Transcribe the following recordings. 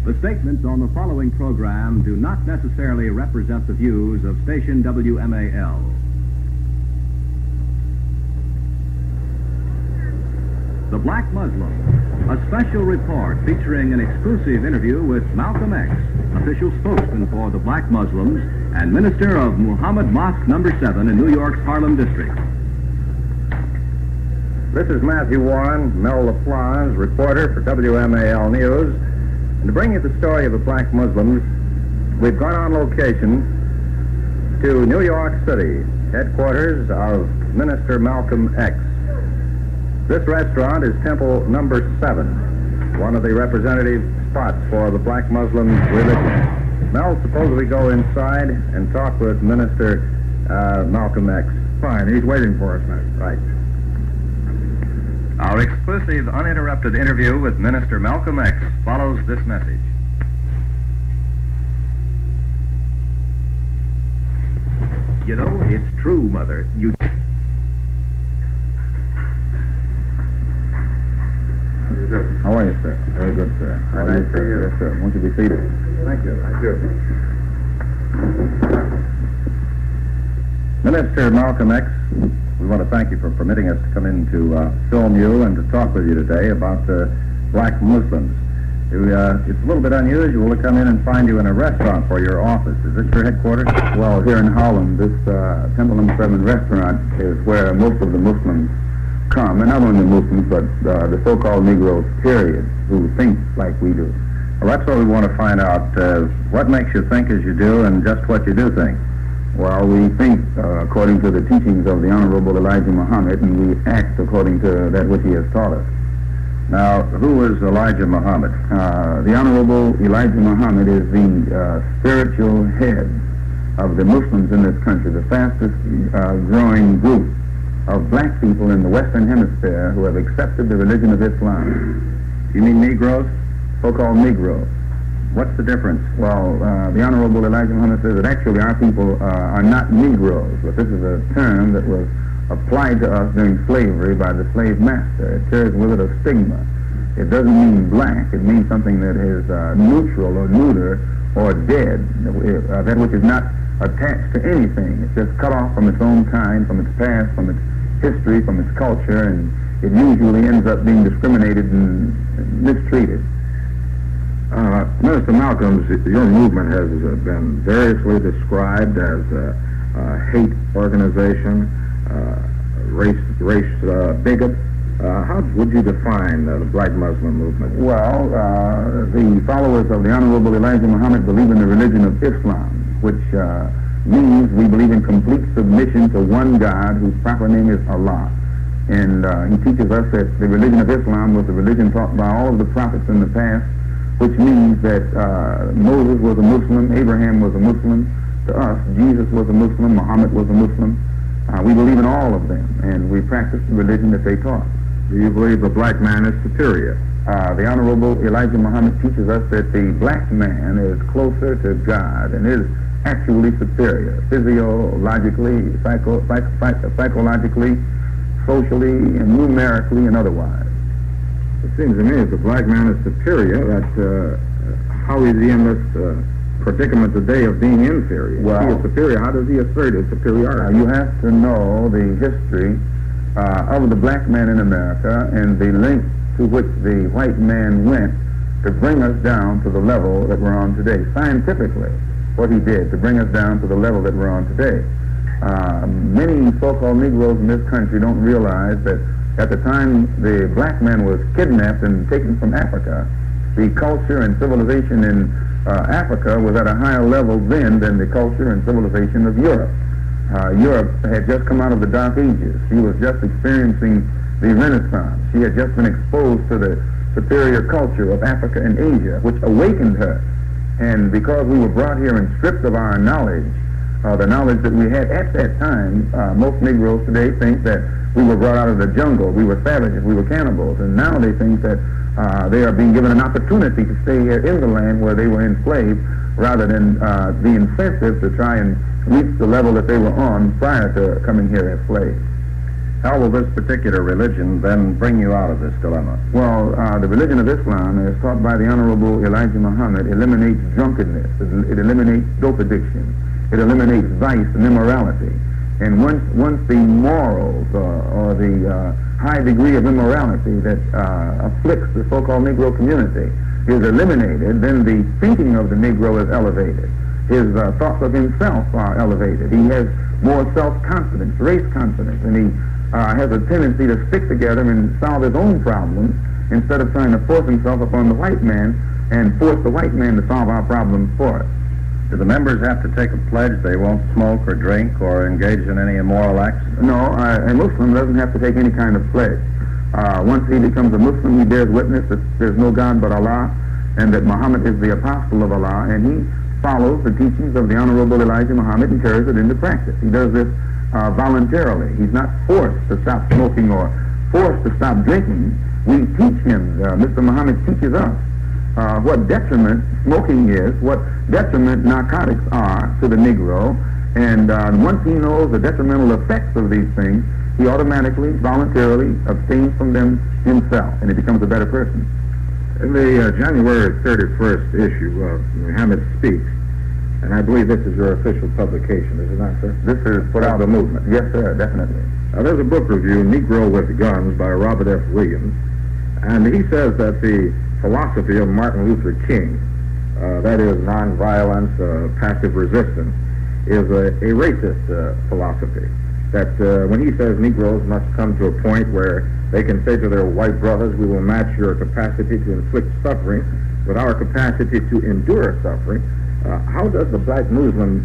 The statements on the following program do not necessarily represent the views of station WMAL. The Black Muslim, a special report featuring an exclusive interview with Malcolm X, official spokesman for the Black Muslims and minister of Muhammad Mosque No. 7 in New York's Harlem District. This is Matthew Warren, Mel LaFlage, reporter for WMAL News. And to bring you the story of the Black Muslims, we've gone on location to New York City, headquarters of Minister Malcolm X. This restaurant is Temple No. 7, one of the representative spots for the Black Muslim religion. Mel, suppose we go inside and talk with Minister Malcolm X. Fine, he's waiting for us now. Right. Our exclusive, uninterrupted interview with Minister Malcolm X follows this message. You know, it's true, Mother. How are you, sir? Very good, sir. How are you, sir? Yes, sir. Won't you be seated? Thank you. Thank you. Minister Malcolm X, we want to thank you for permitting us to come in to film you and to talk with you today about the Black Muslims. It's a little bit unusual to come in and find you in a restaurant for your office. Is this your headquarters? Well, here in Harlem, this Temple No. 7 restaurant is where most of the Muslims come, and not only the Muslims, but the so-called Negroes, period, who think like we do. Well, that's what we want to find out. What makes you think as you do, and just what you do think? Well, we think according to the teachings of the Honorable Elijah Muhammad, and we act according to that which he has taught us. Now, who is Elijah Muhammad? The Honorable Elijah Muhammad is the spiritual head of the Muslims in this country, the fastest growing group of black people in the Western Hemisphere who have accepted the religion of Islam. You mean Negroes? So-called Negroes. What's the difference? Well, the Honorable Elijah Muhammad says that actually our people are not Negroes, but this is a term that was applied to us during slavery by the slave master. It carries with it a stigma. It doesn't mean black. It means something that is neutral or neuter or dead, that which is not attached to anything. It's just cut off from its own kind, from its past, from its history, from its culture, and it usually ends up being discriminated and mistreated. Minister Malcolm, your movement has been variously described as a hate organization, race bigot. How would you define the Black Muslim movement? Well, the followers of the Honorable Elijah Muhammad believe in the religion of Islam, which means we believe in complete submission to one God whose proper name is Allah. And he teaches us that the religion of Islam was the religion taught by all of the prophets in the past, which means that Moses was a Muslim, Abraham was a Muslim, to us, Jesus was a Muslim, Muhammad was a Muslim. We believe in all of them, and we practice the religion that they taught. Do you believe the black man is superior? The Honorable Elijah Muhammad teaches us that the black man is closer to God and is actually superior, physiologically, psychologically, socially, and numerically, and otherwise. It seems to me if the black man is superior, that how is he in this predicament today of being inferior? Well, if he is superior, how does he assert his superiority? You have to know the history of the black man in America and the length to which the white man went to bring us down to the level that we're on today. Scientifically, what he did to bring us down to the level that we're on today. Many so-called Negroes in this country don't realize that at the time the black man was kidnapped and taken from Africa, the culture and civilization in Africa was at a higher level then than the culture and civilization of Europe. Europe had just come out of the Dark Ages. She was just experiencing the Renaissance. She had just been exposed to the superior culture of Africa and Asia, which awakened her. And because we were brought here and stripped of our knowledge, the knowledge that we had at that time, most Negroes today think that we were brought out of the jungle, we were savages, we were cannibals, and now they think that they are being given an opportunity to stay here in the land where they were enslaved, rather than the incentive to try and reach the level that they were on prior to coming here as slaves. How will this particular religion then bring you out of this dilemma? Well, the religion of Islam, as taught by the Honorable Elijah Muhammad, eliminates drunkenness. It eliminates dope addiction. It eliminates vice and immorality. And once the morals or the high degree of immorality that afflicts the so-called Negro community is eliminated, then the thinking of the Negro is elevated. His thoughts of himself are elevated. He has more self-confidence, race confidence, and he has a tendency to stick together and solve his own problems instead of trying to force himself upon the white man and force the white man to solve our problems for us. Do the members have to take a pledge they won't smoke or drink or engage in any immoral acts? No, a Muslim doesn't have to take any kind of pledge. Once he becomes a Muslim, he bears witness that there's no God but Allah and that Muhammad is the apostle of Allah, and he follows the teachings of the Honorable Elijah Muhammad and carries it into practice. He does this voluntarily. He's not forced to stop smoking or forced to stop drinking. We teach him. Mr. Muhammad teaches us what detriment smoking is, what detriment narcotics are to the Negro, and once he knows the detrimental effects of these things, he automatically, voluntarily abstains from them himself, and he becomes a better person. In the January 31st issue of Muhammad Speaks, and I believe this is your official publication, is it not, sir? This is put out a movement. Yes, sir, definitely. There's a book review, Negro with Guns, by Robert F. Williams, and he says that the philosophy of Martin Luther King, that is nonviolence, passive resistance, is a racist philosophy. That when he says Negroes must come to a point where they can say to their white brothers, we will match your capacity to inflict suffering with our capacity to endure suffering. How does the black Muslim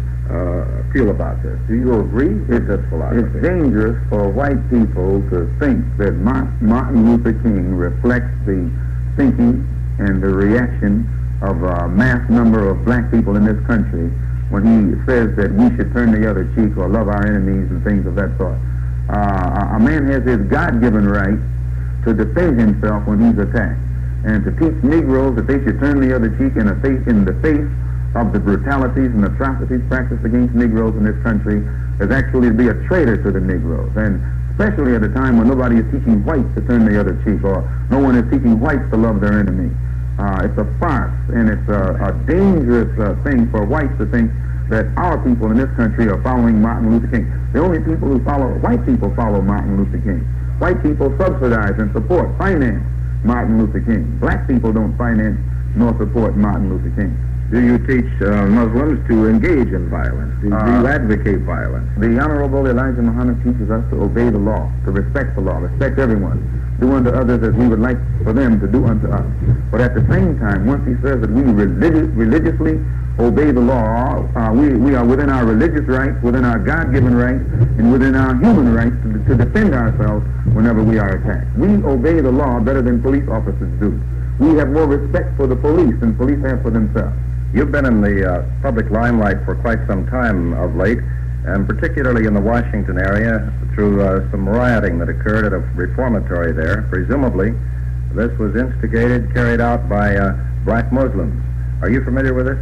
feel about this? Do you agree with this philosophy? It's dangerous for white people to think that Martin Luther King reflects the thinking and the reaction of a mass number of black people in this country when he says that we should turn the other cheek or love our enemies and things of that sort. A man has his God-given right to defend himself when he's attacked, and to teach Negroes that they should turn the other cheek in the face of the brutalities and atrocities practiced against Negroes in this country is actually to be a traitor to the Negroes, and especially at a time when nobody is teaching whites to turn the other cheek, or no one is teaching whites to love their enemy. It's a farce, and it's a dangerous thing for whites to think that our people in this country are following Martin Luther King. The only people who follow, white people follow Martin Luther King. White people subsidize and support, finance Martin Luther King. Black people don't finance nor support Martin Luther King. Do you teach Muslims to engage in violence? Do you advocate violence? The Honorable Elijah Muhammad teaches us to obey the law, to respect the law, respect everyone, do unto others as we would like for them to do unto us. But at the same time, once he says that we religiously obey the law, we are within our religious rights, within our God-given rights, and within our human rights to defend ourselves whenever we are attacked. We obey the law better than police officers do. We have more respect for the police than police have for themselves. You've been in the public limelight for quite some time of late, and particularly in the Washington area through some rioting that occurred at a reformatory there. Presumably, this was instigated, carried out by black Muslims. Are you familiar with this?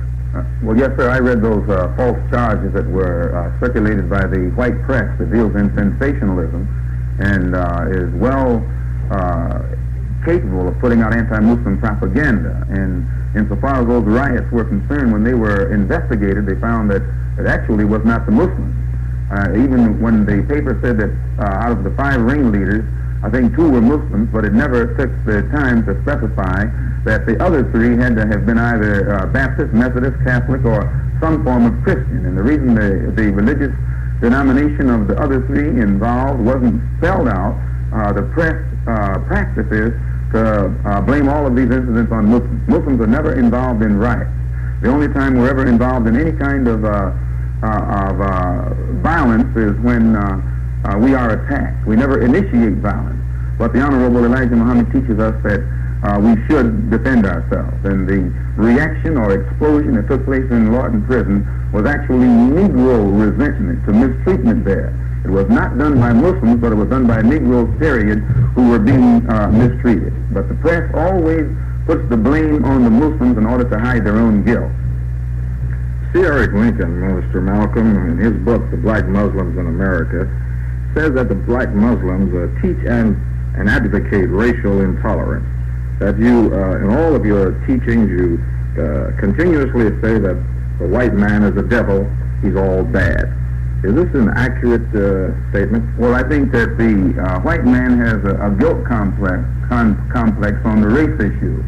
Well, yes, sir. I read those false charges that were circulated by the white press that deals in sensationalism and is well capable of putting out anti-Muslim propaganda. And insofar as those riots were concerned, when they were investigated, they found that it actually was not the Muslims. Even when the paper said that out of the 5 ringleaders, I think 2 were Muslims, but it never took the time to specify that the other 3 had to have been either Baptist, Methodist, Catholic, or some form of Christian. And the reason the religious denomination of the other 3 involved wasn't spelled out, the press practice is to blame all of these incidents on Muslims. Muslims are never involved in riots. The only time we're ever involved in any kind of violence is when we are attacked. We never initiate violence. But the Honorable Elijah Muhammad teaches us that we should defend ourselves. And the reaction or explosion that took place in Lawton Prison was actually Negro resentment to mistreatment there. It was not done by Muslims, but it was done by Negroes, period, who were being mistreated. But the press always puts the blame on the Muslims in order to hide their own guilt. C. Eric Lincoln, Mr. Malcolm, in his book, The Black Muslims in America, says that the black Muslims teach and advocate racial intolerance. That you, in all of your teachings, you continuously say that the white man is a devil, he's all bad. Is this an accurate statement? Well, I think that the white man has a guilt complex on the race issue.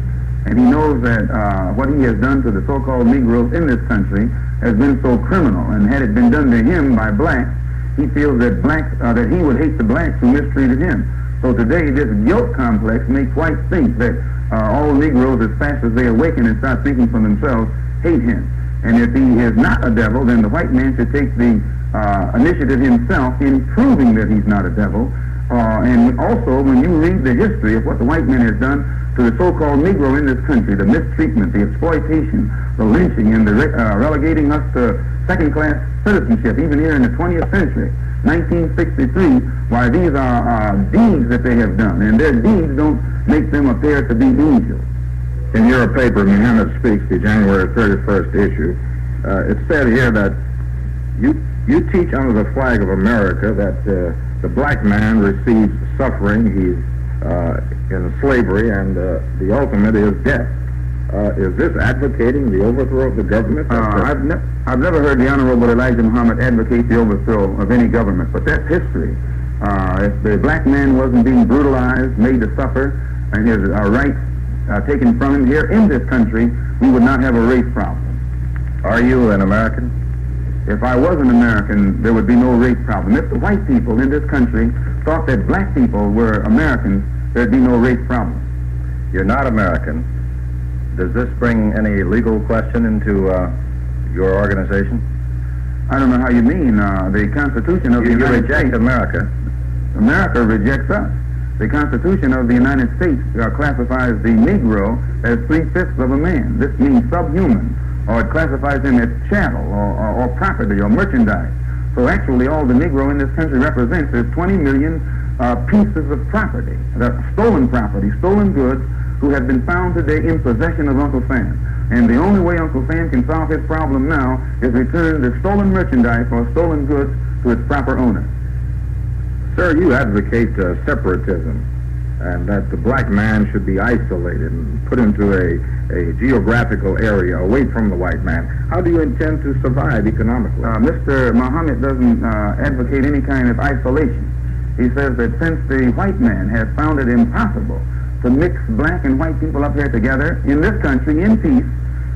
And he knows that what he has done to the so-called Negroes in this country has been so criminal. And had it been done to him by blacks, he feels that that he would hate the blacks who mistreated him. So today, this guilt complex makes whites think that all Negroes, as fast as they awaken and start thinking for themselves, hate him. And if he is not a devil, then the white man should take the initiative himself in proving that he's not a devil. And also, when you read the history of what the white man has done to the so-called Negro in this country, the mistreatment, the exploitation, the lynching, and the relegating us to second-class citizenship, even here in the 20th century, 1963, why these are deeds that they have done, and their deeds don't make them appear to be angels. In your paper, Muhammad Speaks, the January 31st issue, it said here that you teach under the flag of America that the black man receives suffering, he's in slavery, and the ultimate is death. Is this advocating the overthrow of the government? I've never heard the Honorable Elijah Muhammad advocate the overthrow of any government, but that's history. If the black man wasn't being brutalized, made to suffer, and his rights taken from him here in this country, we would not have a race problem. Are you an American? If I was an American, there would be no race problem. If the white people in this country thought that black people were Americans, there'd be no race problem. You're not American. Does this bring any legal question into your organization? I don't know how you mean. The Constitution of the United States... America. America rejects us. The Constitution of the United States classifies the Negro as 3/5 of a man. This means subhuman, or it classifies him as chattel, or property, or merchandise. So actually all the Negro in this country represents is 20 million pieces of property, stolen goods, who have been found today in possession of Uncle Sam. And the only way Uncle Sam can solve his problem now is return the stolen merchandise or stolen goods to its proper owner. Sir, you advocate separatism, and that the black man should be isolated and put into a geographical area away from the white man. How do you intend to survive economically? Mr. Muhammad doesn't advocate any kind of isolation. He says that since the white man has found it impossible to mix black and white people up here together in this country in peace,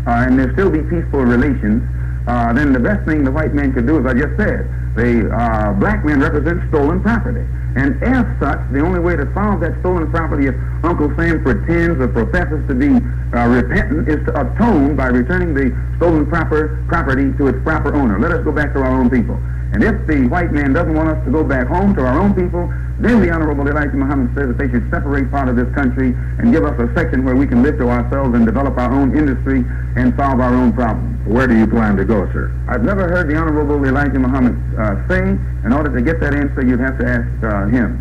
and there still be peaceful relations, then the best thing the white man could do, as I just said, the black man represents stolen property. And as such, the only way to solve that stolen property, if Uncle Sam pretends or professes to be repentant, is to atone by returning the stolen property to its proper owner. Let us go back to our own people. And if the white man doesn't want us to go back home to our own people, then the Honorable Elijah Muhammad says that they should separate part of this country and give us a section where we can live to ourselves and develop our own industry and solve our own problems. Where do you plan to go, sir? I've never heard the Honorable Elijah Muhammad say. In order to get that answer, you'd have to ask him.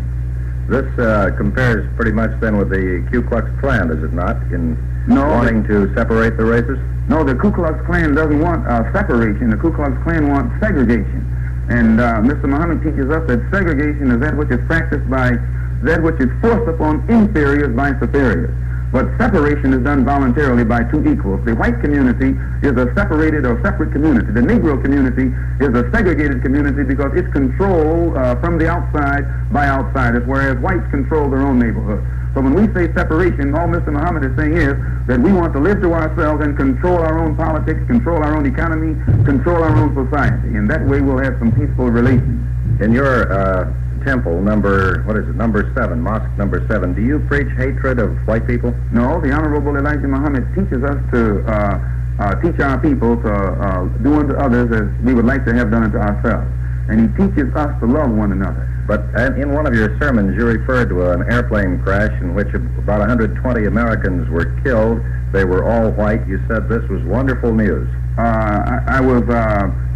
This compares pretty much then with the Ku Klux Klan, does it not, in wanting to separate the races? No, the Ku Klux Klan doesn't want separation. The Ku Klux Klan wants segregation. And Mr. Muhammad teaches us that segregation is that which is practiced by, that which is forced upon inferiors by superiors. But separation is done voluntarily by two equals. The white community is a separated or separate community. The Negro community is a segregated community because it's controlled from the outside by outsiders, whereas whites control their own neighborhood. So when we say separation, all Mr. Muhammad is saying is that we want to live to ourselves and control our own politics, control our own economy, control our own society. And that way we'll have some peaceful relations. In your temple, number 7, mosque number 7, do you preach hatred of white people? No, the Honorable Elijah Muhammad teaches us to teach our people to do unto others as we would like to have done unto ourselves. And he teaches us to love one another. But in one of your sermons, you referred to an airplane crash in which about 120 Americans were killed. They were all white. You said this was wonderful news. I was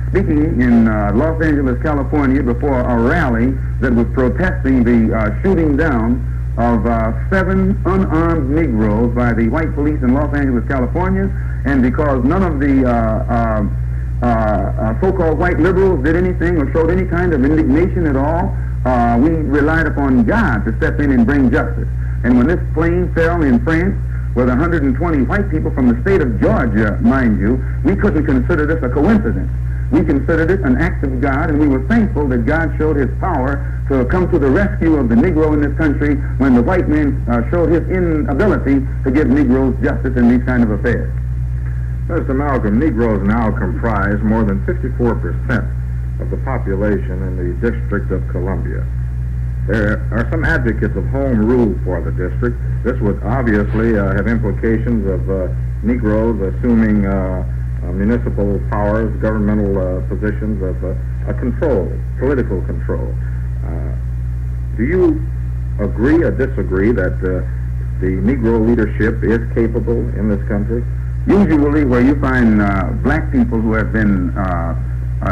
speaking in Los Angeles, California, before a rally that was protesting the shooting down of 7 unarmed Negroes by the white police in Los Angeles, California, and because none of the so-called white liberals did anything or showed any kind of indignation at all, we relied upon God to step in and bring justice. And when this plane fell in France with 120 white people from the state of Georgia, mind you, we couldn't consider this a coincidence. We considered it an act of God, and we were thankful that God showed his power to come to the rescue of the Negro in this country when the white man showed his inability to give Negroes justice in these kind of affairs. Mr. Malcolm, Negroes now comprise more than 54% of the population in the District of Columbia. There are some advocates of home rule for the district. This would obviously have implications of Negroes assuming municipal powers, governmental positions of control, political control. Do you agree or disagree that the Negro leadership is capable in this country? Usually where you find black people who have been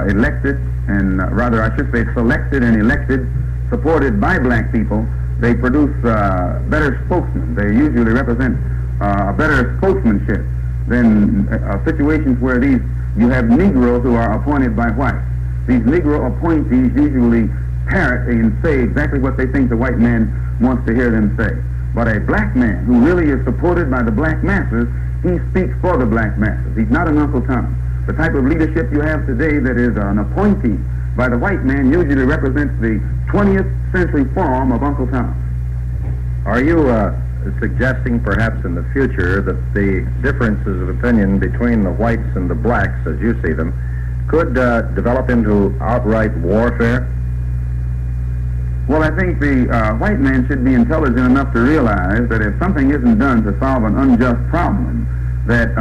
elected, and rather I should say selected and elected, supported by black people, they produce better spokesmen. They usually represent better spokesmanship than situations where you have Negroes who are appointed by whites. These Negro appointees usually parrot and say exactly what they think the white man wants to hear them say. But a black man who really is supported by the black masses, he speaks for the black masses. He's not an Uncle Tom. The type of leadership you have today that is an appointee by the white man usually represents the 20th century form of Uncle Tom. Are you suggesting perhaps in the future that the differences of opinion between the whites and the blacks, as you see them, could develop into outright warfare? Well, I think the white man should be intelligent enough to realize that if something isn't done to solve an unjust problem, that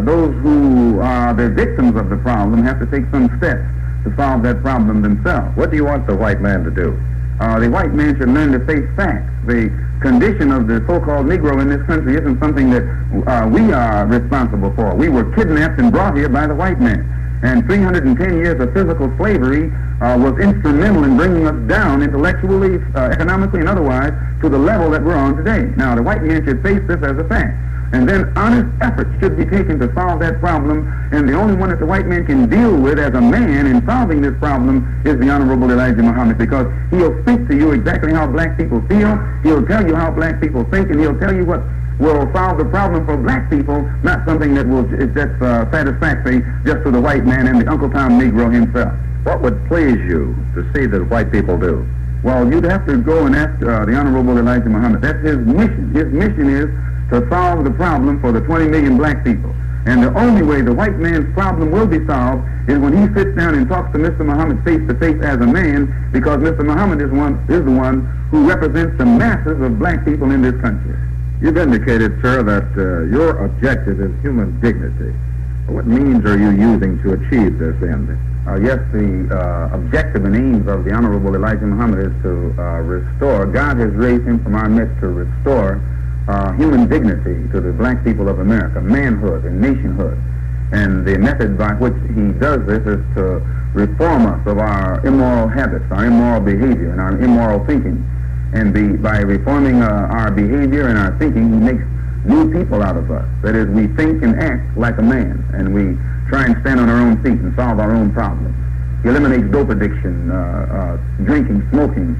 those who are the victims of the problem have to take some steps to solve that problem themselves. What do you want the white man to do? The white man should learn to face facts. The condition of the so-called Negro in this country isn't something that we are responsible for. We were kidnapped and brought here by the white man. And 310 years of physical slavery was instrumental in bringing us down intellectually, economically, and otherwise to the level that we're on today. Now, the white man should face this as a fact. And then honest efforts should be taken to solve that problem, and the only one that the white man can deal with as a man in solving this problem is the Honorable Elijah Muhammad, because he'll speak to you exactly how black people feel, he'll tell you how black people think, and he'll tell you what will solve the problem for black people, not something that is just satisfactory just to the white man and the Uncle Tom Negro himself. What would please you to see that white people do? Well, you'd have to go and ask the Honorable Elijah Muhammad. That's his mission. His mission is to solve the problem for the 20 million black people. And the only way the white man's problem will be solved is when he sits down and talks to Mr. Muhammad face to face as a man, because Mr. Muhammad is the one who represents the masses of black people in this country. You've indicated, sir, that your objective is human dignity. What means are you using to achieve this end? Yes, the objective and aims of the Honorable Elijah Muhammad is to restore. God has raised him from our midst to restore human dignity to the black people of America, manhood and nationhood. And the method by which he does this is to reform us of our immoral habits, our immoral behavior, and our immoral thinking. And by reforming our behavior and our thinking, he makes new people out of us. That is, we think and act like a man, and we try and stand on our own feet and solve our own problems. He eliminates dope addiction, drinking, smoking,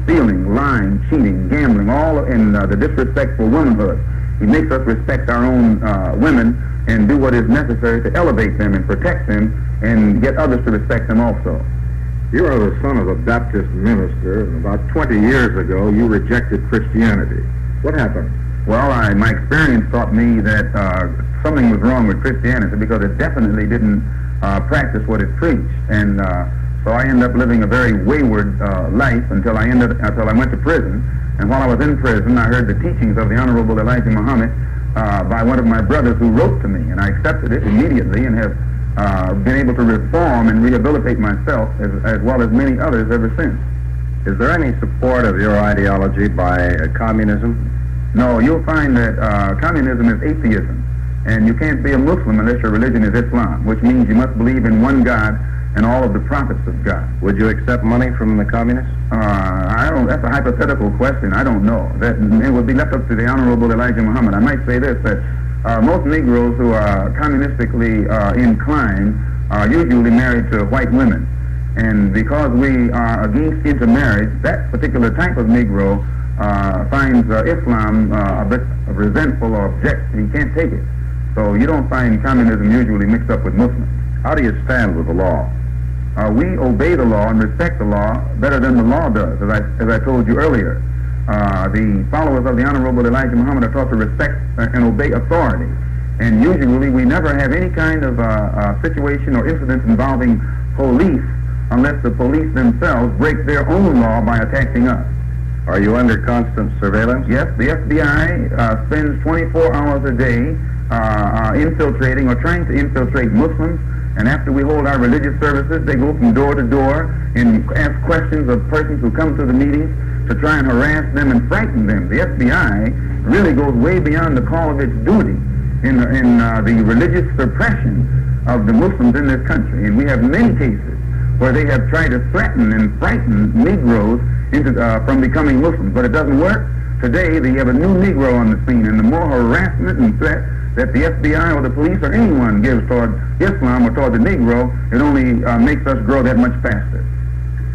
stealing, lying, cheating, gambling, all in the disrespect for womanhood. He makes us respect our own women and do what is necessary to elevate them and protect them and get others to respect them also. You are the son of a Baptist minister, and about 20 years ago you rejected Christianity. What happened? Well, my experience taught me that something was wrong with Christianity, because it definitely didn't practice what it preached. And so I ended up living a very wayward life until I went to prison. And while I was in prison, I heard the teachings of the Honorable Elijah Muhammad by one of my brothers who wrote to me, and I accepted it immediately and have been able to reform and rehabilitate myself as well as many others ever since. Is there any support of your ideology by communism? No, you'll find that communism is atheism, and you can't be a Muslim unless your religion is Islam, which means you must believe in one God and all of the prophets of God. Would you accept money from the communists? That's a hypothetical question. I don't know. It would be left up to the Honorable Elijah Muhammad. I might say this, that most Negroes who are communistically inclined are usually married to white women. And because we are against intermarriage, that particular type of Negro finds Islam a bit resentful or objects. He can't take it. So you don't find communism usually mixed up with Muslims. How do you stand with the law? We obey the law and respect the law better than the law does, as I told you earlier. The followers of the Honorable Elijah Muhammad are taught to respect and obey authority. And usually we never have any kind of situation or incident involving police unless the police themselves break their own law by attacking us. Are you under constant surveillance? Yes, the FBI spends 24 hours a day infiltrating or trying to infiltrate Muslims, and after we hold our religious services, they go from door to door and ask questions of persons who come to the meetings to try and harass them and frighten them. The FBI really goes way beyond the call of its duty in the religious suppression of the Muslims in this country, and we have many cases where they have tried to threaten and frighten Negroes from becoming Muslims, but it doesn't work. Today, they have a new Negro on the scene, and the more harassment and threat that the FBI or the police or anyone gives toward Islam or toward the Negro, it only makes us grow that much faster.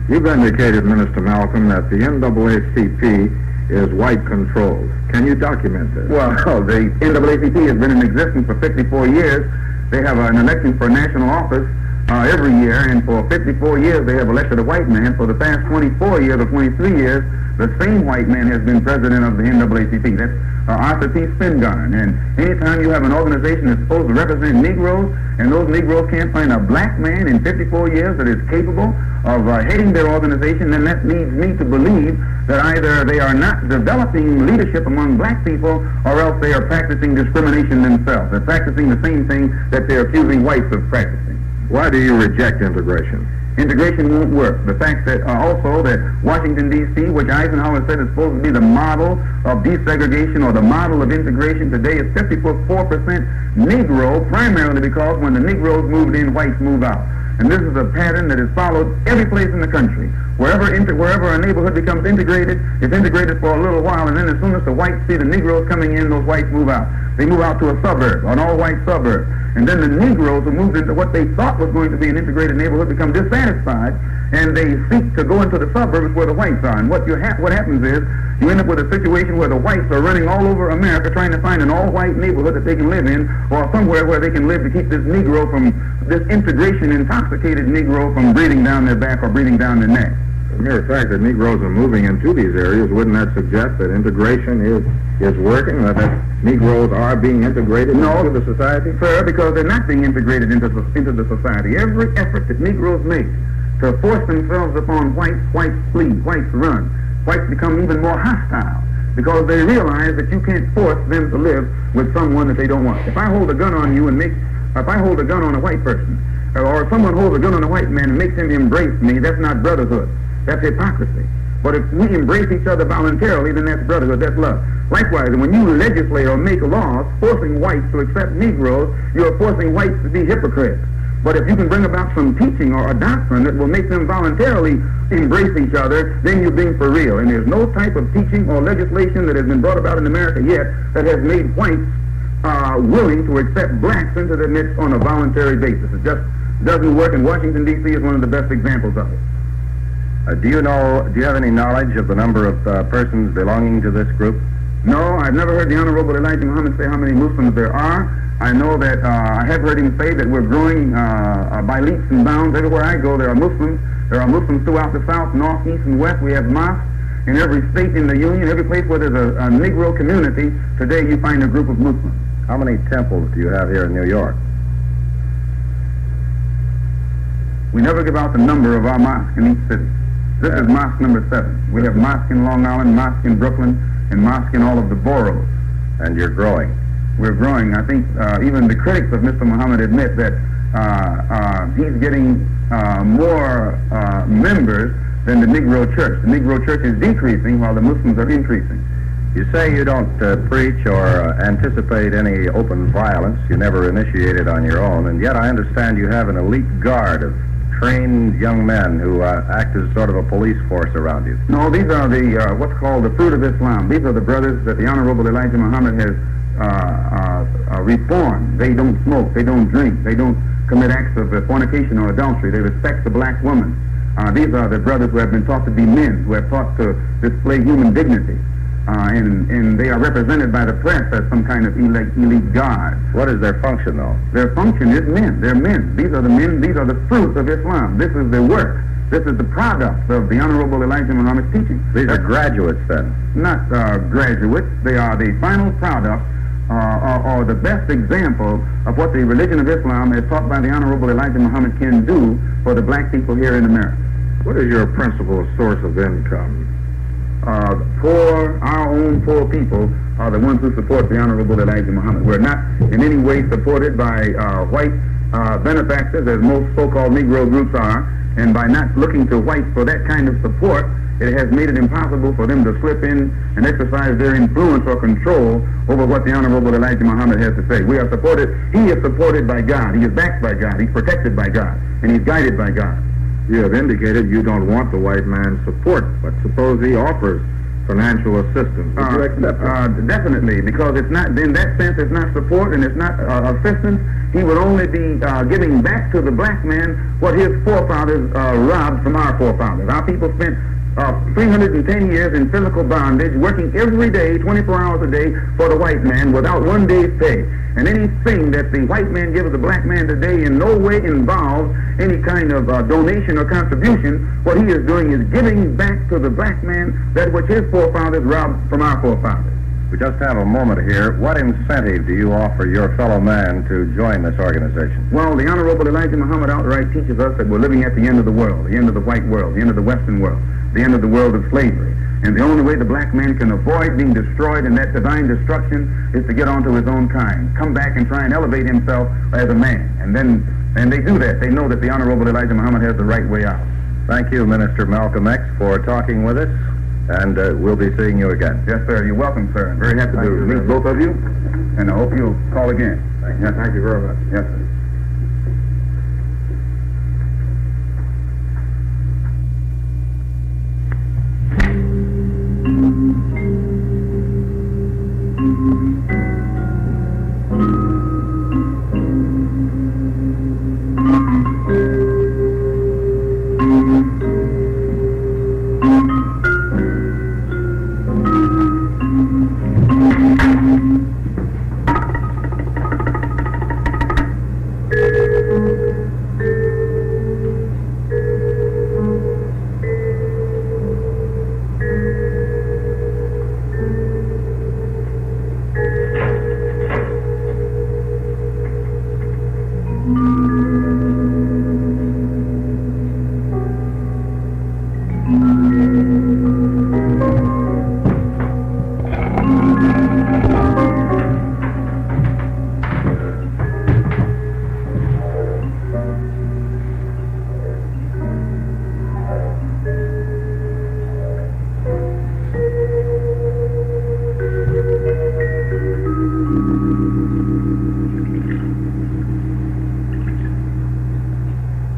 You've indicated, Minister Malcolm, that the NAACP is white controlled. Can you document this? Well, the NAACP has been in existence for 54 years. They have an election for national office every year, and for 54 years they have elected a white man. For the past 24 years or 23 years, the same white man has been president of the NAACP. That's Arthur P. Spingarn. And anytime you have an organization that's supposed to represent Negroes, and those Negroes can't find a black man in 54 years that is capable of heading their organization, then that leads me to believe that either they are not developing leadership among black people, or else they are practicing discrimination themselves. They're practicing the same thing that they're accusing whites of practicing. Why do you reject integration? Integration won't work. The fact that also that Washington, D.C., which Eisenhower said is supposed to be the model of desegregation or the model of integration, today is 54% Negro, primarily because when the Negroes moved in, whites moved out. And this is a pattern that is followed every place in the country. Wherever a neighborhood becomes integrated, it's integrated for a little while, and then as soon as the whites see the Negroes coming in, those whites move out. They move out to a suburb, an all-white suburb. And then the Negroes who moved into what they thought was going to be an integrated neighborhood become dissatisfied, and they seek to go into the suburbs where the whites are. And what happens is you end up with a situation where the whites are running all over America trying to find an all-white neighborhood that they can live in, or somewhere where they can live to keep this Negro from, this integration intoxicated Negro from breathing down their back or breathing down their neck. The mere fact that Negroes are moving into these areas, wouldn't that suggest that integration is working, that Negroes are being integrated into the society? Sir, because they're not being integrated into the society. Every effort that Negroes make to force themselves upon whites, whites flee, whites run. Whites become even more hostile because they realize that you can't force them to live with someone that they don't want. If I hold a gun on you if I hold a gun on a white person, or someone holds a gun on a white man and makes him embrace me, that's not brotherhood. That's hypocrisy. But if we embrace each other voluntarily, then that's brotherhood, that's love. Likewise, when you legislate or make laws forcing whites to accept Negroes, you're forcing whites to be hypocrites. But if you can bring about some teaching or a doctrine that will make them voluntarily embrace each other, then you're being for real. And there's no type of teaching or legislation that has been brought about in America yet that has made whites willing to accept blacks into their midst on a voluntary basis. It just doesn't work, and Washington, D.C. is one of the best examples of it. Do you have any knowledge of the number of persons belonging to this group? No, I've never heard the Honorable Elijah Muhammad say how many Muslims there are. I know that I have heard him say that we're growing by leaps and bounds. Everywhere I go, there are Muslims. There are Muslims throughout the South, North, East, and West. We have mosques in every state in the Union. Every place where there's a Negro community, today you find a group of Muslims. How many temples do you have here in New York? We never give out the number of our mosques in each city. This is mosque number 7. We have mosque in Long Island, mosque in Brooklyn, and mosque in all of the boroughs. And you're growing. We're growing. I think even the critics of Mr. Muhammad admit that he's getting more members than the Negro Church. The Negro Church is decreasing while the Muslims are increasing. You say you don't preach or anticipate any open violence. You never initiate it on your own, and yet I understand you have an elite guard of trained young men who act as sort of a police force around you. No, these are the what's called the fruit of Islam. These are the brothers that the Honorable Elijah Muhammad has reformed. They don't smoke, they don't drink, they don't commit acts of fornication or adultery. They respect the black woman. These are the brothers who have been taught to be men, who have taught to display human dignity. And they are represented by the press as some kind of elite gods. What is their function, though? Their function is men. They're men. These are the men. These are the fruits of Islam. This is their work. This is the product of the Honorable Elijah Muhammad's teaching. These are graduates, then? Not graduates. They are the final product or the best example of what the religion of Islam, as taught by the Honorable Elijah Muhammad, can do for the black people here in America. What is your principal source of income? Our own poor people are the ones who support the Honorable Elijah Muhammad. We're not in any way supported by white benefactors, as most so-called Negro groups are, and by not looking to whites for that kind of support, it has made it impossible for them to slip in and exercise their influence or control over what the Honorable Elijah Muhammad has to say. We are supported. He is supported by God. He is backed by God. He's protected by God. And he's guided by God. You have indicated you don't want the white man's support, but suppose he offers financial assistance. Would you accept it? Definitely, because it's not, in that sense, it's not support and it's not assistance. He would only be giving back to the black man what his forefathers robbed from our forefathers. Our people spent 310 years in physical bondage, working every day, 24 hours a day, for the white man without one day's pay. And anything that the white man gives the black man today in no way involves any kind of donation or contribution. What he is doing is giving back to the black man that which his forefathers robbed from our forefathers. We just have a moment here. What incentive do you offer your fellow man to join this organization? Well, the Honorable Elijah Muhammad outright teaches us that we're living at the end of the world, the end of the white world, the end of the Western world, the end of the world of slavery. And the only way the black man can avoid being destroyed in that divine destruction is to get onto his own kind, come back and try and elevate himself as a man. And they do that. They know that the Honorable Elijah Muhammad has the right way out. Thank you, Minister Malcolm X, for talking with us, and we'll be seeing you again. Yes, sir. You're welcome, sir. I'm very happy to meet both of you, and I hope you'll call again. Thank you very much. Yes, sir.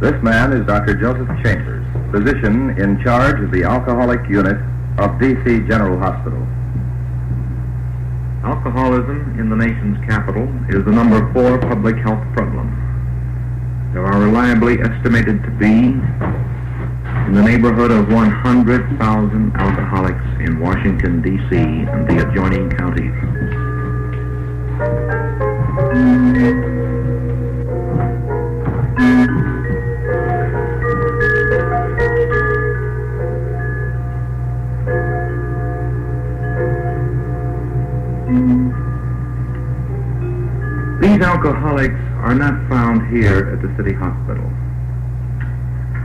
This man is Dr. Joseph Chambers, physician in charge of the alcoholic unit of D.C. General Hospital. Alcoholism in the nation's capital is the number 4 public health problem. There are reliably estimated to be in the neighborhood of 100,000 alcoholics in Washington, D.C. and the adjoining counties. These alcoholics are not found here at the city hospital.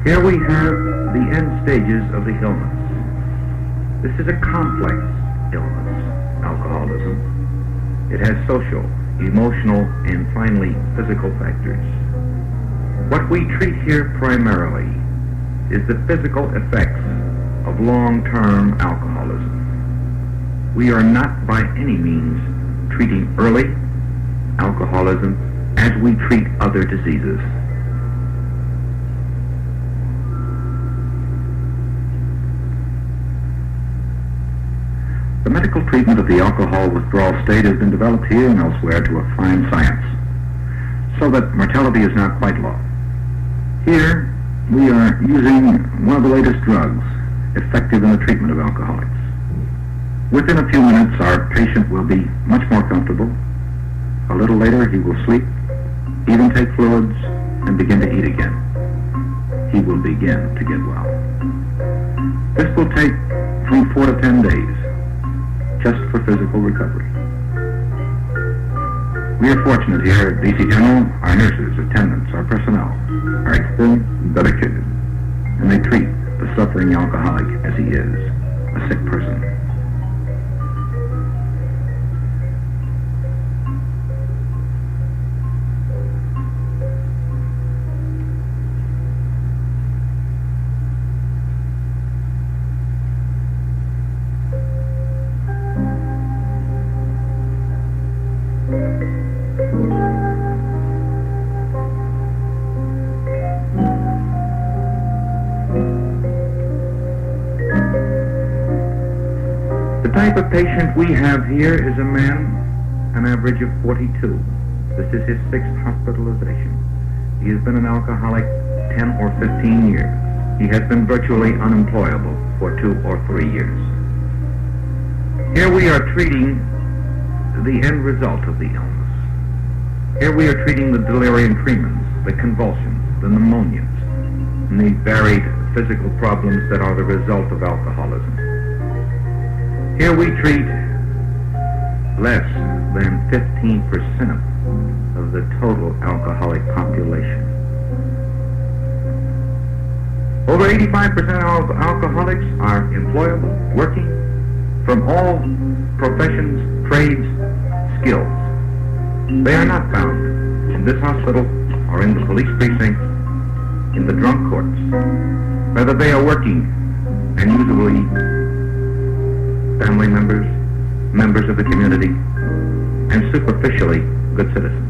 Here we have the end stages of the illness. This is a complex illness, alcoholism. It has social, emotional, and finally physical factors. What we treat here primarily is the physical effects of long-term alcoholism. We are not by any means treating early alcoholism as we treat other diseases. The medical treatment of the alcohol withdrawal state has been developed here and elsewhere to a fine science, so that mortality is now quite low. Here, we are using one of the latest drugs effective in the treatment of alcoholics. Within a few minutes, our patient will be much more comfortable. A little later, he will sleep, even take fluids, and begin to eat again. He will begin to get well. This will take from 4 to 10 days, just for physical recovery. We are fortunate here at DC General. Our nurses, attendants, our personnel are experienced and dedicated, and they treat the suffering alcoholic as he is, a sick person. The type of patient we have here is a man, an average of 42. This is his 6th hospitalization. He has been an alcoholic 10 or 15 years. He has been virtually unemployable for 2 or 3 years. Here we are treating the end result of the illness. Here we are treating the delirium tremens, the convulsions, the pneumonias, and the varied physical problems that are the result of alcoholism. Here we treat less than 15% of the total alcoholic population. Over 85% of alcoholics are employable, working, from all professions, trades, skills. They are not found in this hospital or in the police precincts, in the drunk courts. Rather, they are working, and usually family members, members of the community, and superficially good citizens.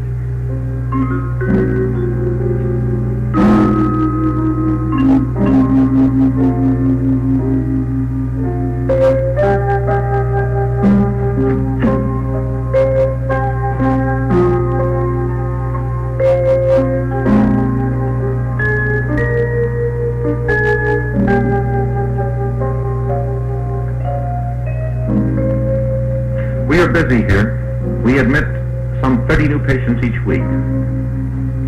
We are busy here. We admit some 30 new patients each week.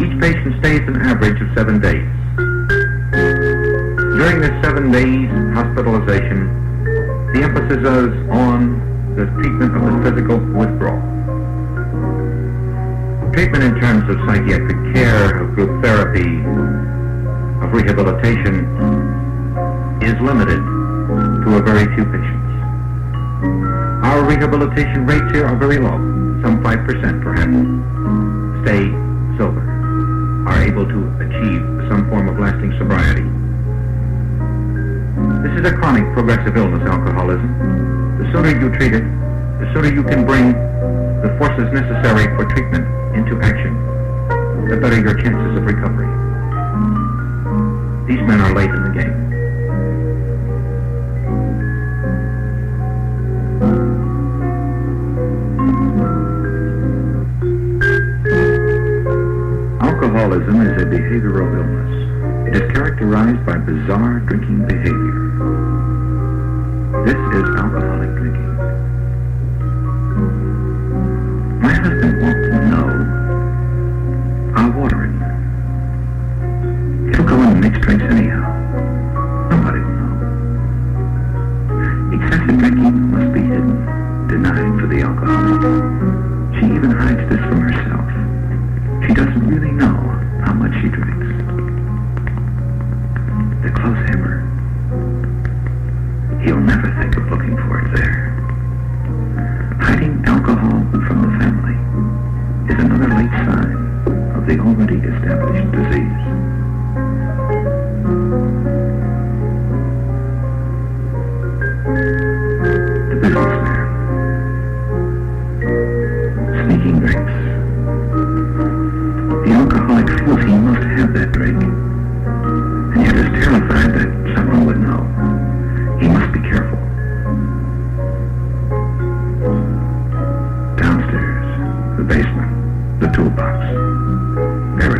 Each patient stays an average of 7 days. During this 7 days hospitalization, the emphasis is on the treatment of the physical withdrawal. Treatment in terms of psychiatric care, of group therapy, of rehabilitation is limited to a very few patients. Our rehabilitation rates here are very low. Some 5% perhaps stay sober, are able to achieve some form of lasting sobriety. This is a chronic progressive illness, alcoholism. The sooner you treat it, the sooner you can bring the forces necessary for treatment into action, the better your chances of recovery. These men are late in the game. Alcoholism is a behavioral illness. It is characterized by bizarre drinking behavior. This is alcoholic drinking. My husband won't know our watering. He'll go and mix drinks anyhow. Nobody will know. Excessive drinking must be hidden, denied for the alcoholic. She even hides this from herself. She doesn't really know how much she drinks. The close hammer. He'll never think of looking for it there. Hiding alcohol from the family is another late sign of the already established disease. The businessman. Sneaking drinks. The alcoholic feels he must have that drink, and yet is terrified that someone would know. He must be careful. Downstairs, the basement, the toolbox. There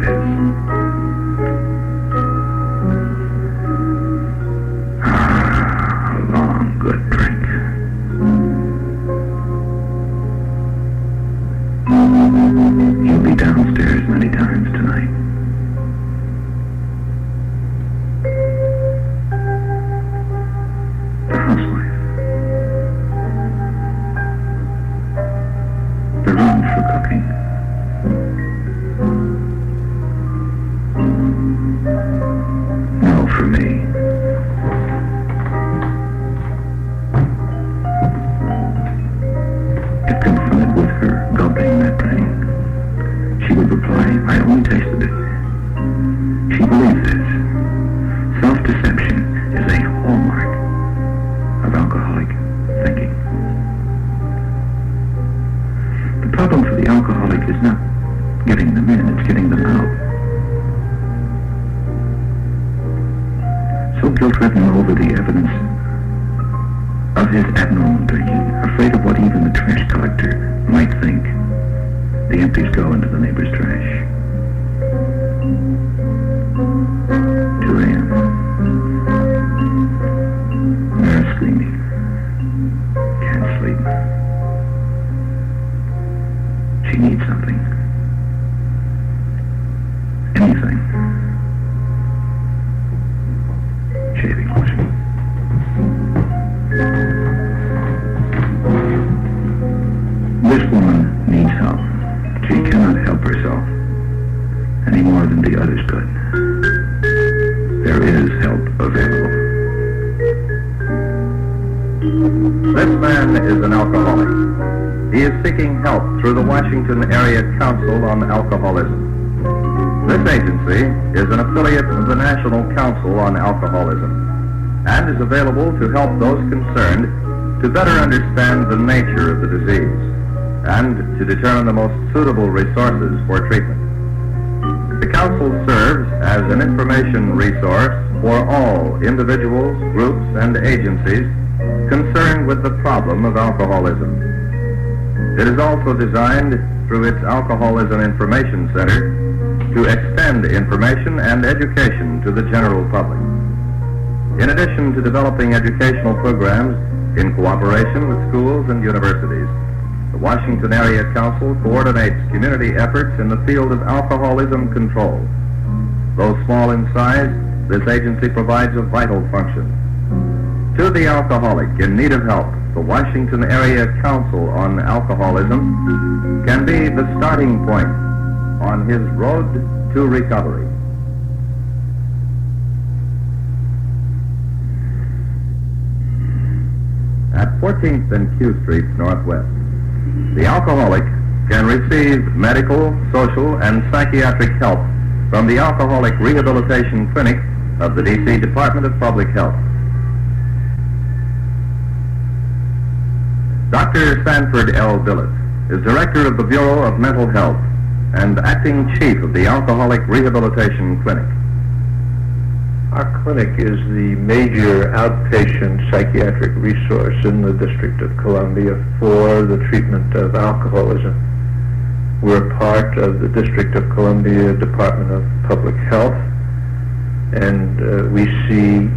only tasted it. She believes this. Self-deception is a hallmark of alcoholic thinking. The problem for the alcoholic is not getting them in, it's getting them out. So guilt-ridden over the evidence of his abnormal drinking, afraid of what even the trash collector might think, the empties go into the neighbor's trash. 2 a.m. Nurse screaming. Can't sleep. She needs something. Anything. Shaving lotion. This woman needs help. She cannot help herself any more than the others could. There is help available. This man is an alcoholic. He is seeking help through the Washington Area Council on Alcoholism. This agency is an affiliate of the National Council on Alcoholism and is available to help those concerned to better understand the nature of the disease and to determine the most suitable resources for treatment. The Council serves as an information resource for all individuals, groups, and agencies concerned with the problem of alcoholism. It is also designed through its Alcoholism Information Center to extend information and education to the general public. In addition to developing educational programs in cooperation with schools and universities, the Washington Area Council coordinates community efforts in the field of alcoholism control. Though small in size, this agency provides a vital function. To the alcoholic in need of help, the Washington Area Council on Alcoholism can be the starting point on his road to recovery. At 14th and Q Streets Northwest, the alcoholic can receive medical, social, and psychiatric help from the Alcoholic Rehabilitation Clinic of the D.C. Department of Public Health. Dr. Sanford L. Billett is Director of the Bureau of Mental Health and Acting Chief of the Alcoholic Rehabilitation Clinic. Our clinic is the major outpatient psychiatric resource in the District of Columbia for the treatment of alcoholism. We're part of the District of Columbia Department of Public Health, and we see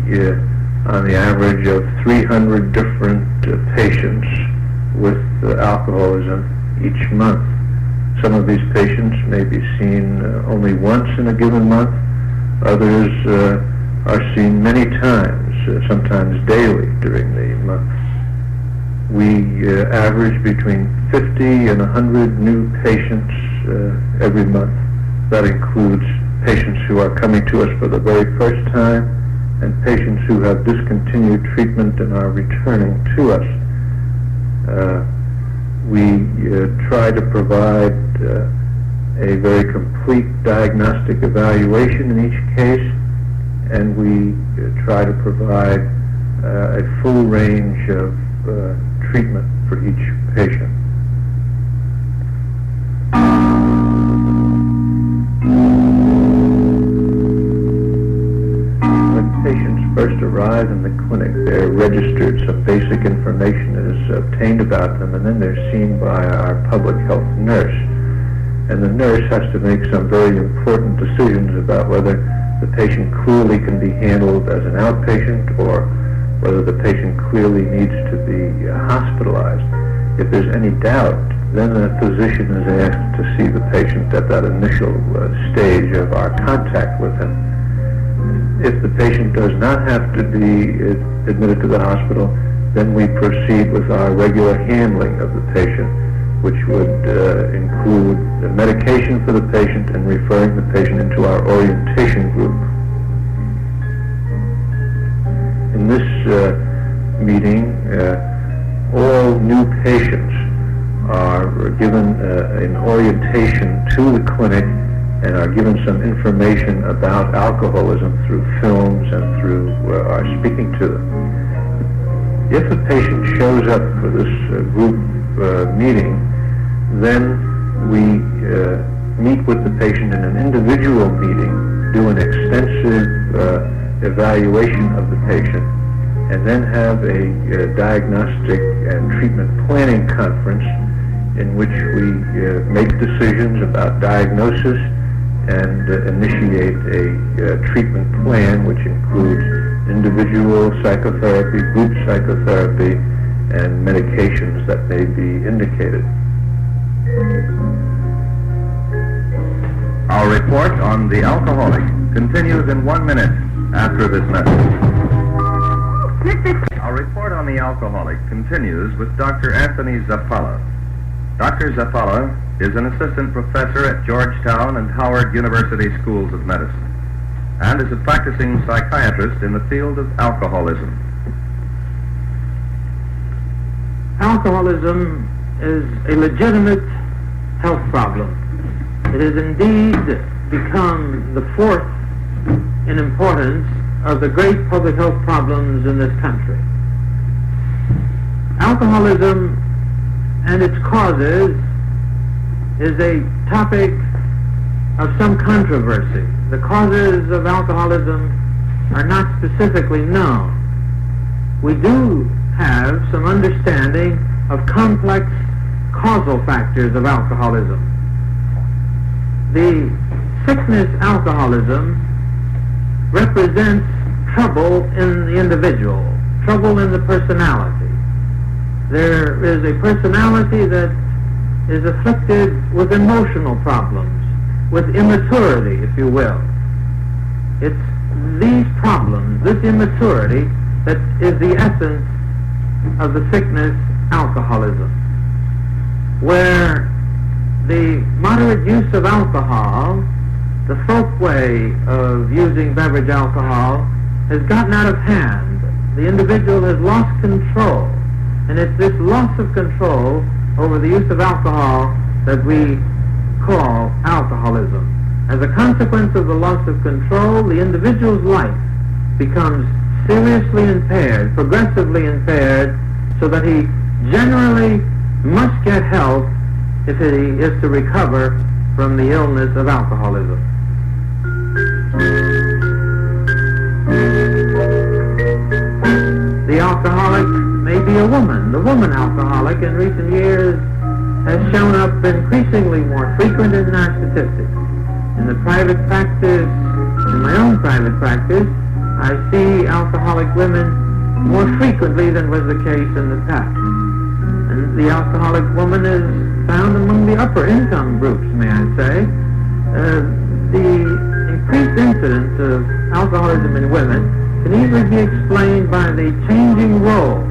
on the average of 300 different patients with alcoholism each month. Some of these patients may be seen only once in a given month. Others are seen many times, sometimes daily during the month. We average between 50 and 100 new patients every month. That includes patients who are coming to us for the very first time and patients who have discontinued treatment and are returning to us. We try to provide a very complete diagnostic evaluation in each case, and we try to provide a full range of treatment for each patient. When patients first arrive in the clinic, they're registered, some basic information is obtained about them, and then they're seen by our public health nurse. And the nurse has to make some very important decisions about whether the patient clearly can be handled as an outpatient or whether the patient clearly needs to be hospitalized. If there's any doubt, then the physician is asked to see the patient at that initial stage of our contact with him. If the patient does not have to be admitted to the hospital, then we proceed with our regular handling of the patient, which would include medication for the patient and referring the patient into our orientation group. In this meeting, all new patients are given an orientation to the clinic and are given some information about alcoholism through films and through our speaking to them. If a patient shows up for this group meeting, then we meet with the patient in an individual meeting, do an extensive evaluation of the patient, and then have a diagnostic and treatment planning conference in which we make decisions about diagnosis and initiate a treatment plan which includes individual psychotherapy, group psychotherapy, and medications that may be indicated. Our report on the alcoholic continues in 1 minute after this message. Our report on the alcoholic continues with Dr. Anthony Zappala. Dr. Zappala is an assistant professor at Georgetown and Howard University Schools of Medicine and is a practicing psychiatrist in the field of alcoholism. Alcoholism is a legitimate health problem. It has indeed become the fourth in importance of the great public health problems in this country. Alcoholism and its causes is a topic of some controversy. The causes of alcoholism are not specifically known. We do have some understanding of complex causal factors of alcoholism. The sickness alcoholism represents trouble in the individual, trouble in the personality. There is a personality that is afflicted with emotional problems, with immaturity, if you will. It's these problems, this immaturity, that is the essence of the sickness alcoholism, where the moderate use of alcohol, the folk way of using beverage alcohol, has gotten out of hand. The individual has lost control, and it's this loss of control over the use of alcohol that we call alcoholism. As a consequence of the loss of control, the individual's life becomes seriously impaired, progressively impaired, so that he generally must get help if he is to recover from the illness of alcoholism. The alcoholic may be a woman. The woman alcoholic in recent years has shown up increasingly more frequent in our statistics. In the private practice, in my own private practice, I see alcoholic women more frequently than was the case in the past. And the alcoholic woman is found among the upper income groups, may I say. The increased incidence of alcoholism in women can easily be explained by the changing role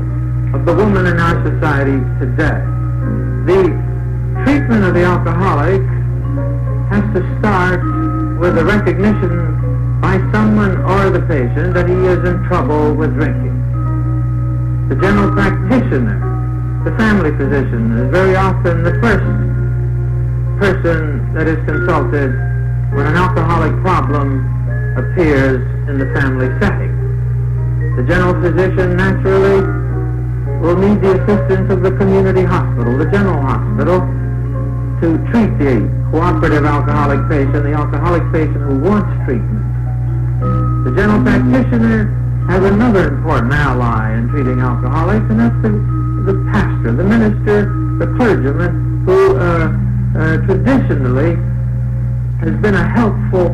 of the woman in our society today. The treatment of the alcoholic has to start with a recognition by someone or the patient that he is in trouble with drinking. The general practitioner, the family physician, is very often the first person that is consulted when an alcoholic problem appears in the family setting. The general physician naturally will need the assistance of the community hospital, the general hospital, to treat the cooperative alcoholic patient, the alcoholic patient who wants treatment. The general practitioner has another important ally in treating alcoholics, and that's the pastor, the minister, the clergyman, who traditionally has been a helpful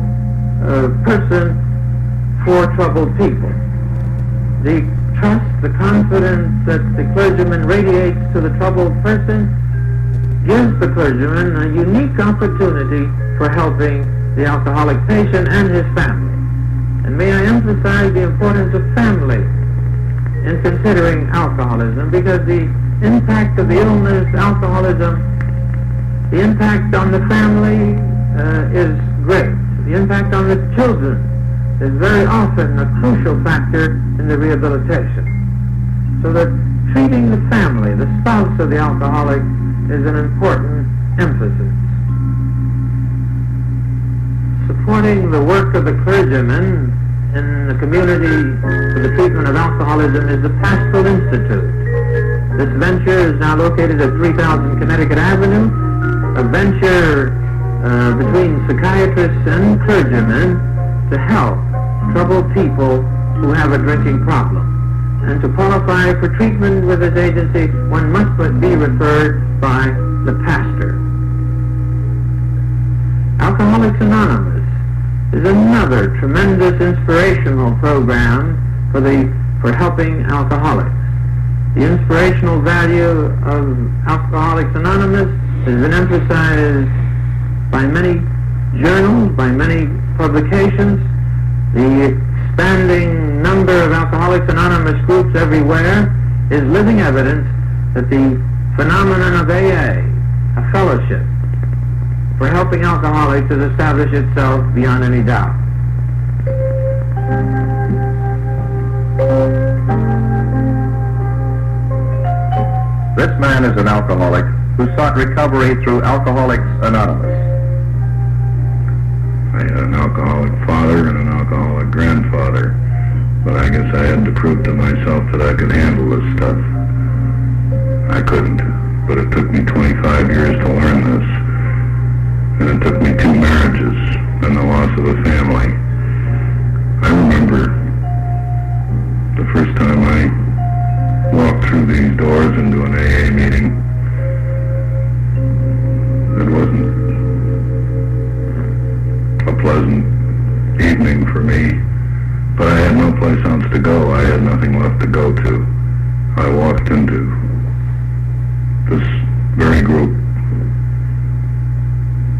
person for troubled people. The trust, the confidence that the clergyman radiates to the troubled person gives the clergyman a unique opportunity for helping the alcoholic patient and his family. And may I emphasize the importance of family in considering alcoholism, because the impact of the illness, alcoholism, the impact on the family is great. The impact on the children is very often a crucial factor in the rehabilitation. So that treating the family, the spouse of the alcoholic, is an important emphasis. supporting the work of the clergymen in the community for the treatment of alcoholism is the Pastoral Institute. This venture is now located at 3000 Connecticut Avenue, a venture between psychiatrists and clergymen to help troubled people who have a drinking problem. And to qualify for treatment with this agency, one must be referred by the pastor. Alcoholics Anonymous is another tremendous inspirational program for helping alcoholics. The inspirational value of Alcoholics Anonymous has been emphasized by many journals, by many publications. The expanding number of Alcoholics Anonymous groups everywhere is living evidence that the phenomenon of AA, a fellowship for helping alcoholics, has established itself beyond any doubt. This man is an alcoholic who sought recovery through Alcoholics Anonymous. I had an alcoholic father and an alcoholic grandfather, but I guess I had to prove to myself that I could handle this stuff. I couldn't, but it took me 25 years to learn this, and it took me 2 marriages and the loss of a family. I remember the first time I walked through these doors into an AA meeting. It wasn't a pleasant evening for me, but I had no place else to go. I had nothing left to go to. I walked into this very group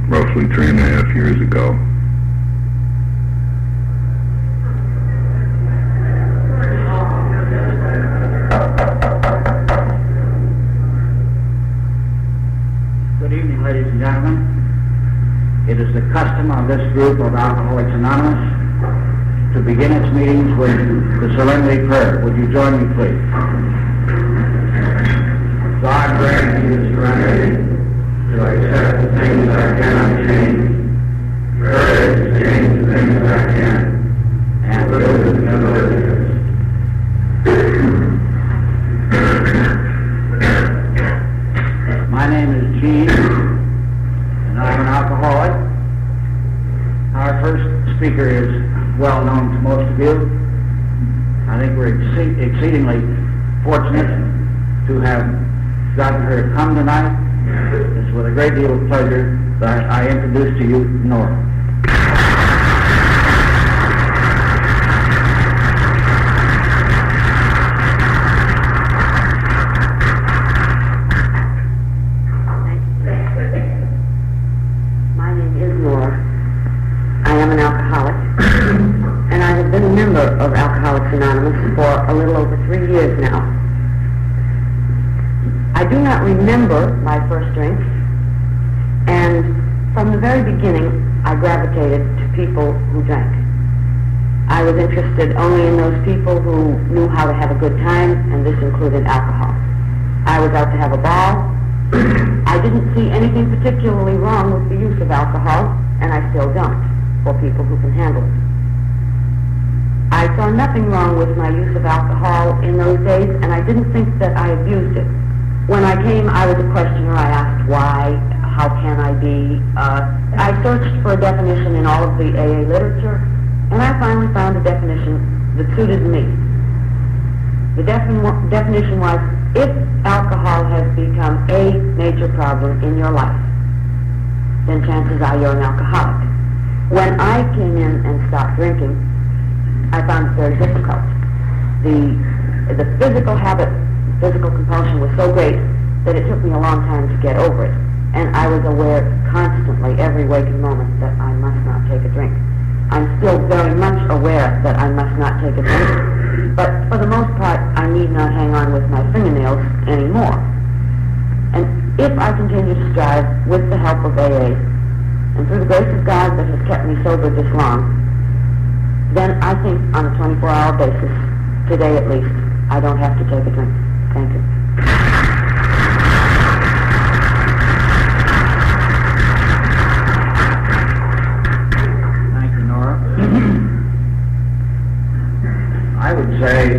roughly 3.5 years ago. Good evening, ladies and gentlemen. It is the custom of this group of Alcoholics Anonymous to begin its meetings with the Serenity Prayer. Would you join me, please? God grant me the serenity to accept the things I cannot change, courage to change the things I can, and live with humility. My name is Gene, and I'm an alcoholic. Our first speaker is well known to most of you. I think we're exceedingly fortunate to have gotten her to come tonight. It's with a great deal of pleasure that I introduce to you Nora. My name is Nora. I am an alcoholic, and I have been a member of Alcoholics Anonymous for a little over 3 years now. I do not remember my first drink, and from the very beginning, I gravitated to people who drank. I was interested only in those people who knew how to have a good time, and this included alcohol. I was out to have a ball. I didn't see anything particularly wrong with the use of alcohol, and I still don't, for people who can handle it. I saw nothing wrong with my use of alcohol in those days, and I didn't think that I abused it. When I came, I was a questioner. I asked why, how can I be. I searched for a definition in all of the AA literature, and I finally found a definition that suited me. The definition was, if alcohol has become a major problem in your life, then chances are you're an alcoholic. When I came in and stopped drinking, I found it very difficult. The physical habit, physical compulsion was so great that it took me a long time to get over it. And I was aware constantly, every waking moment, that I must not take a drink. I'm still very much aware that I must not take a drink, but for the most part, I need not hang on with my fingernails anymore. And if I continue to strive with the help of AA, and through the grace of God that has kept me sober this long, then I think on a 24-hour basis, today at least, I don't have to take a drink. Thank you. Thank say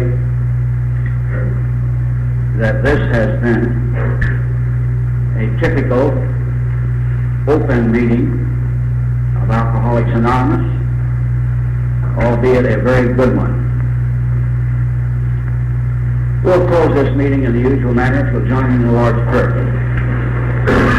that this has been a typical open meeting of Alcoholics Anonymous, albeit a very good one. We'll close this meeting in the usual manner. If you'll join me in the Lord's Prayer.